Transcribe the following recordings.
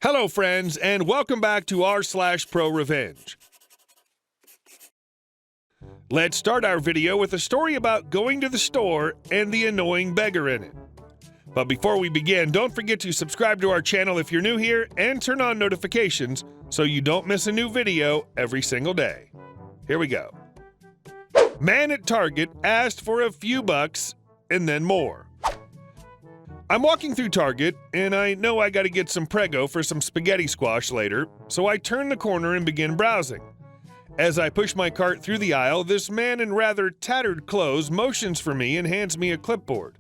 Hello, friends, and welcome back to r/ProRevenge. Let's start our video with a story about going to the store and the annoying beggar in it. But before we begin, don't forget to subscribe to our channel if you're new here and turn on notifications so you don't miss a new video every single day. Here we go. Man at Target asked for a few bucks and then more. I'm walking through Target, and I know I gotta get some Prego for some spaghetti squash later, so I turn the corner and begin browsing. As I push my cart through the aisle, this man in rather tattered clothes motions for me and hands me a clipboard.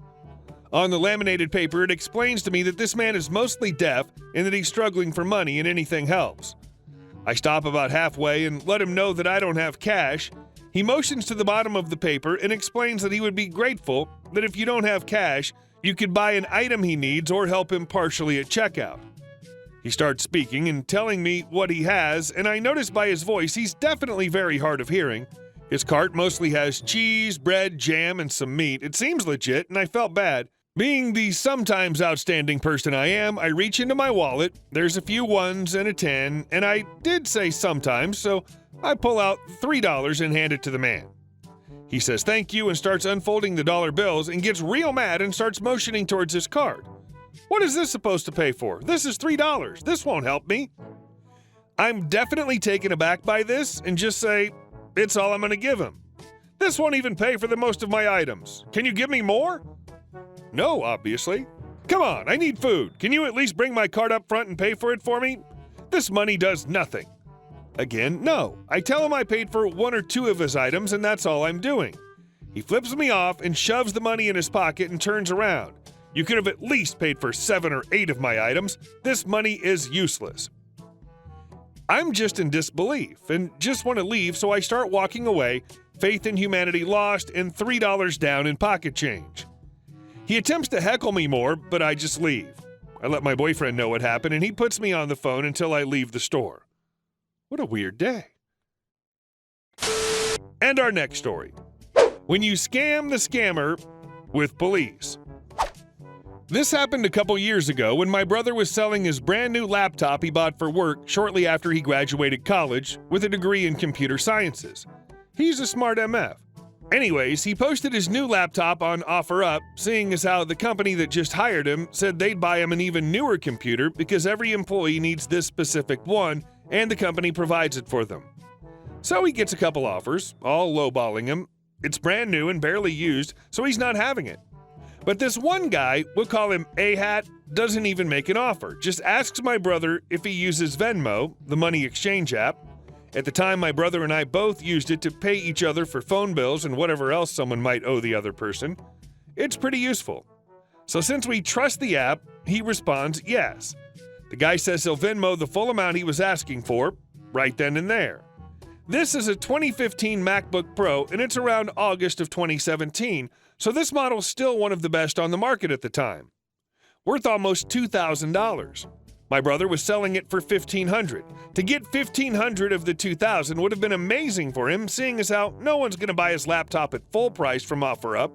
On the laminated paper, it explains to me that this man is mostly deaf and that he's struggling for money and anything helps. I stop about halfway and let him know that I don't have cash. He motions to the bottom of the paper and explains that he would be grateful that if you don't have cash, you could buy an item he needs or help him partially at checkout. He starts speaking and telling me what he has, and I notice by his voice he's definitely very hard of hearing. His cart mostly has cheese, bread, jam, and some meat. It seems legit, and I felt bad. Being the sometimes outstanding person I am, I reach into my wallet. There's a few ones and a 10, and I did say sometimes, so I pull out $3 and hand it to the man. He says thank you and starts unfolding the dollar bills and gets real mad and starts motioning towards his cart. What is this supposed to pay for? This is $3. This won't help me. I'm definitely taken aback by this and just say, it's all I'm going to give him. This won't even pay for the most of my items. Can you give me more? No, obviously. Come on, I need food. Can you at least bring my cart up front and pay for it for me? This money does nothing. Again, no. I tell him I paid for one or two of his items and that's all I'm doing. He flips me off and shoves the money in his pocket and turns around. You could have at least paid for 7 or 8 of my items. This money is useless. I'm just in disbelief and just want to leave, so I start walking away, faith in humanity lost and $3 down in pocket change. He attempts to heckle me more, but I just leave. I let my boyfriend know what happened and he puts me on the phone until I leave the store. What a weird day. And our next story. When you scam the scammer with police. This happened a couple years ago when my brother was selling his brand new laptop he bought for work shortly after he graduated college with a degree in computer sciences. He's a smart MF. Anyways, he posted his new laptop on OfferUp, seeing as how the company that just hired him said they'd buy him an even newer computer because every employee needs this specific one and the company provides it for them. So he gets a couple offers, all lowballing him. It's brand new and barely used, so he's not having it. But this one guy, we'll call him A-Hat, doesn't even make an offer, just asks my brother if he uses Venmo, the money exchange app. At the time, my brother and I both used it to pay each other for phone bills and whatever else someone might owe the other person. It's pretty useful. So since we trust the app, he responds yes. The guy says he'll Venmo the full amount he was asking for, right then and there. This is a 2015 MacBook Pro, and it's around August of 2017, so this model's still one of the best on the market at the time. Worth almost $2,000. My brother was selling it for $1,500. To get $1,500 of the $2,000 would have been amazing for him, seeing as how no one's going to buy his laptop at full price from OfferUp.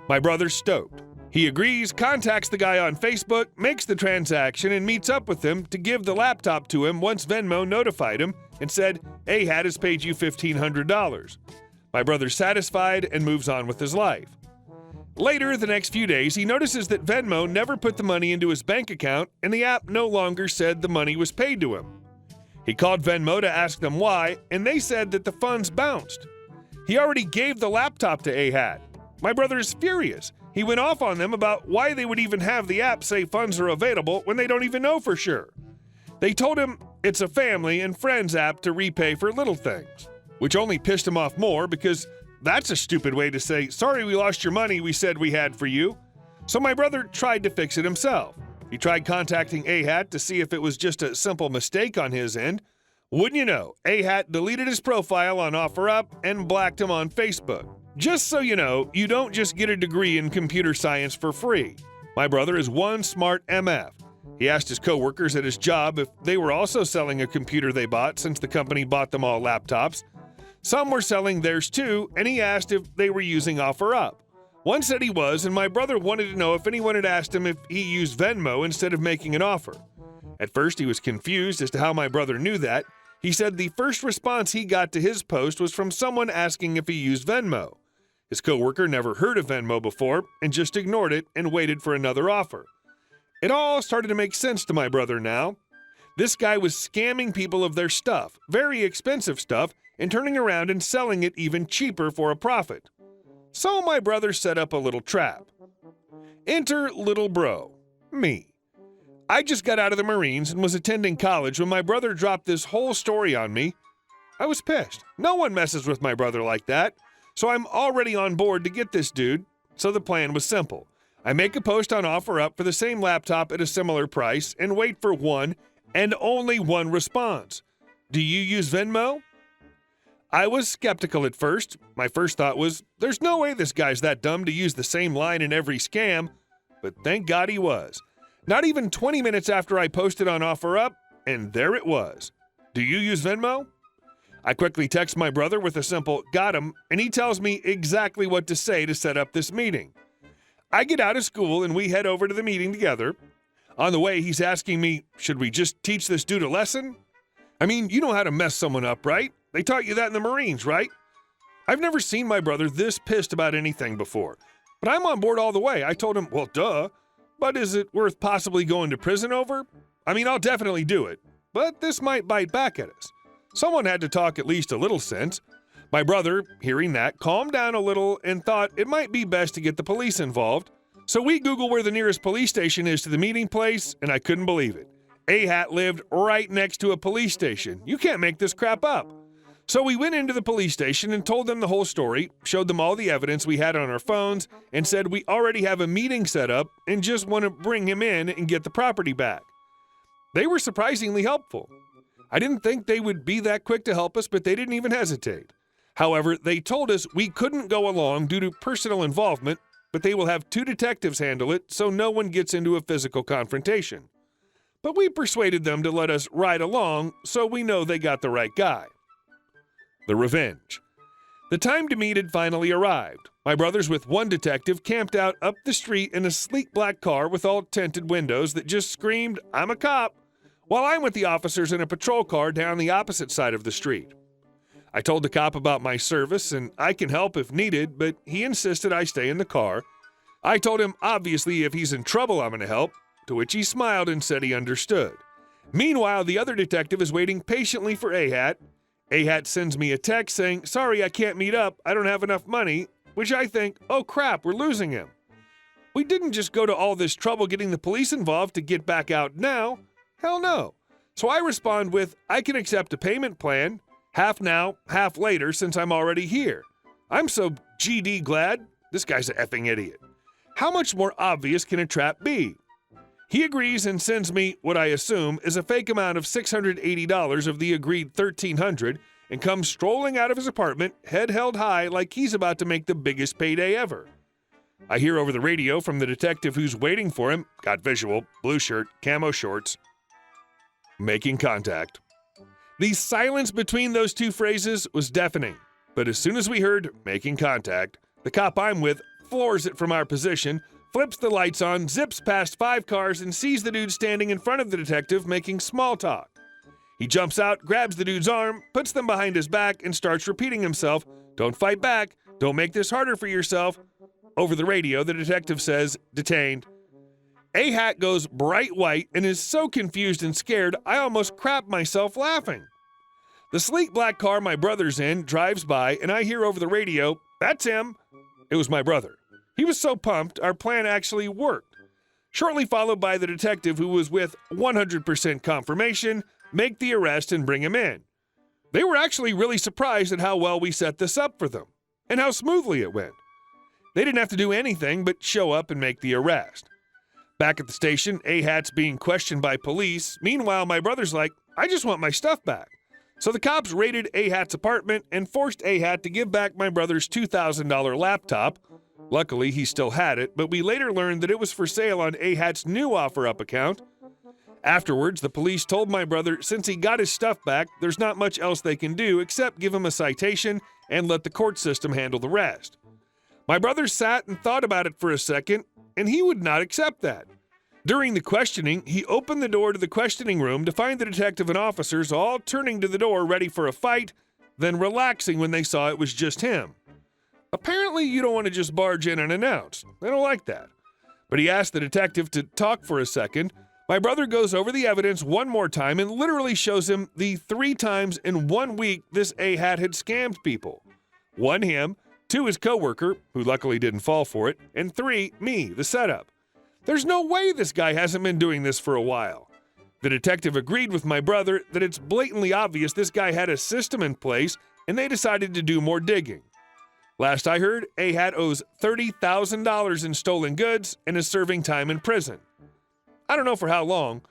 My brother's stoked. He agrees, contacts the guy on Facebook, makes the transaction, and meets up with him to give the laptop to him once Venmo notified him and said, A-Hat has paid you $1,500. My brother's satisfied and moves on with his life. Later, the next few days, he notices that Venmo never put the money into his bank account and the app no longer said the money was paid to him. He called Venmo to ask them why, and they said that the funds bounced. He already gave the laptop to A-Hat. My brother is furious. He went off on them about why they would even have the app say funds are available when they don't even know for sure. They told him it's a family and friends app to repay for little things, which only pissed him off more because that's a stupid way to say, sorry we lost your money we said we had for you. So my brother tried to fix it himself. He tried contacting A-Hat to see if it was just a simple mistake on his end. Wouldn't you know, A-Hat deleted his profile on OfferUp and blacked him on Facebook. Just so you know, you don't just get a degree in computer science for free. My brother is one smart MF. He asked his coworkers at his job if they were also selling a computer they bought since the company bought them all laptops. Some were selling theirs too, and he asked if they were using OfferUp. One said he was, and my brother wanted to know if anyone had asked him if he used Venmo instead of making an offer. At first, he was confused as to how my brother knew that. He said the first response he got to his post was from someone asking if he used Venmo. His coworker never heard of Venmo before and just ignored it and waited for another offer. It all started to make sense to my brother now. This guy was scamming people of their stuff, very expensive stuff, and turning around and selling it even cheaper for a profit. So my brother set up a little trap. Enter little bro, me. I just got out of the Marines and was attending college when my brother dropped this whole story on me. I was pissed. No one messes with my brother like that. So I'm already on board to get this dude. So the plan was simple. I make a post on OfferUp for the same laptop at a similar price and wait for one and only one response. Do you use Venmo? I was skeptical at first. My first thought was, there's no way this guy's that dumb to use the same line in every scam. But thank God he was. Not even 20 minutes after I posted on OfferUp, and there it was. Do you use Venmo? I quickly text my brother with a simple "got him," and he tells me exactly what to say to set up this meeting. I get out of school and we head over to the meeting together. On the way, he's asking me, should we just teach this dude a lesson? I mean, you know how to mess someone up, right? They taught you that in the Marines, right? I've never seen my brother this pissed about anything before, but I'm on board all the way. I told him, well, duh. But is it worth possibly going to prison over? I mean, I'll definitely do it, but this might bite back at us. Someone had to talk at least a little sense. My brother, hearing that, calmed down a little and thought it might be best to get the police involved. So we Google where the nearest police station is to the meeting place, and I couldn't believe it. A-Hat lived right next to a police station. You can't make this crap up. So we went into the police station and told them the whole story, showed them all the evidence we had on our phones, and said we already have a meeting set up and just want to bring him in and get the property back. They were surprisingly helpful. I didn't think they would be that quick to help us, but they didn't even hesitate. However, they told us we couldn't go along due to personal involvement, but they will have 2 detectives handle it so no one gets into a physical confrontation. But we persuaded them to let us ride along so we know they got the right guy. The revenge. The time to meet had finally arrived. My brothers with one detective camped out up the street in a sleek black car with all tinted windows that just screamed, "I'm a cop," while I'm with the officers in a patrol car down the opposite side of the street. I told the cop about my service and I can help if needed, but he insisted I stay in the car. I told him obviously if he's in trouble I'm going to help, to which he smiled and said he understood. Meanwhile, the other detective is waiting patiently for A-Hat. A-Hat sends me a text saying, "Sorry, I can't meet up. I don't have enough money," which I think, oh crap, we're losing him. We didn't just go to all this trouble getting the police involved to get back out now. Hell no. So I respond with, I can accept a payment plan, half now, half later, since I'm already here. I'm so GD glad. This guy's an effing idiot. How much more obvious can a trap be? He agrees and sends me what I assume is a fake amount of $680 of the agreed $1,300 and comes strolling out of his apartment, head held high like he's about to make the biggest payday ever. I hear over the radio from the detective who's waiting for him, got visual, blue shirt, camo shorts, making contact. The silence between those two phrases was deafening, but as soon as we heard making contact, the cop I'm with floors it from our position, flips the lights on, zips past 5 cars, and sees the dude standing in front of the detective making small talk. He jumps out, grabs the dude's arm, puts them behind his back, and starts repeating himself, "Don't fight back, don't make this harder for yourself." Over the radio, the detective says, "Detained." A-Hat goes bright white and is so confused and scared, I almost crap myself laughing. The sleek black car my brother's in drives by, and I hear over the radio, "That's him." It was my brother. He was so pumped, our plan actually worked. Shortly followed by the detective who was with 100% confirmation, make the arrest and bring him in. They were actually really surprised at how well we set this up for them, and how smoothly it went. They didn't have to do anything but show up and make the arrest. Back at the station, A-Hat's being questioned by police. Meanwhile, my brother's like, "I just want my stuff back." So the cops raided A-Hat's apartment and forced A-Hat to give back my brother's $2,000 laptop. Luckily, he still had it, but we later learned that it was for sale on A-Hat's new OfferUp account. Afterwards, the police told my brother since he got his stuff back, there's not much else they can do except give him a citation and let the court system handle the rest. My brother sat and thought about it for a second, and he would not accept that. During the questioning, he opened the door to the questioning room to find the detective and officers all turning to the door ready for a fight, then relaxing when they saw it was just him. Apparently, you don't want to just barge in and announce. They don't like that. But he asked the detective to talk for a second. My brother goes over the evidence one more time and literally shows him the 3 times in 1 week this A-hat had scammed people. 1, him, 2, his coworker, who luckily didn't fall for it, and 3, me, the setup. There's no way this guy hasn't been doing this for a while. The detective agreed with my brother that it's blatantly obvious this guy had a system in place, and they decided to do more digging. Last I heard, A-hat owes $30,000 in stolen goods and is serving time in prison. I don't know for how long,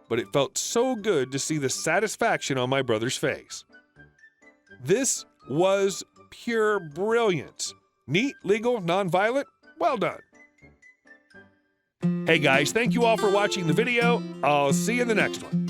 but it felt so good to see the satisfaction on my brother's face. This was pure brilliance. Neat, legal, nonviolent, well done. Hey guys, thank you all for watching the video. I'll see you in the next one.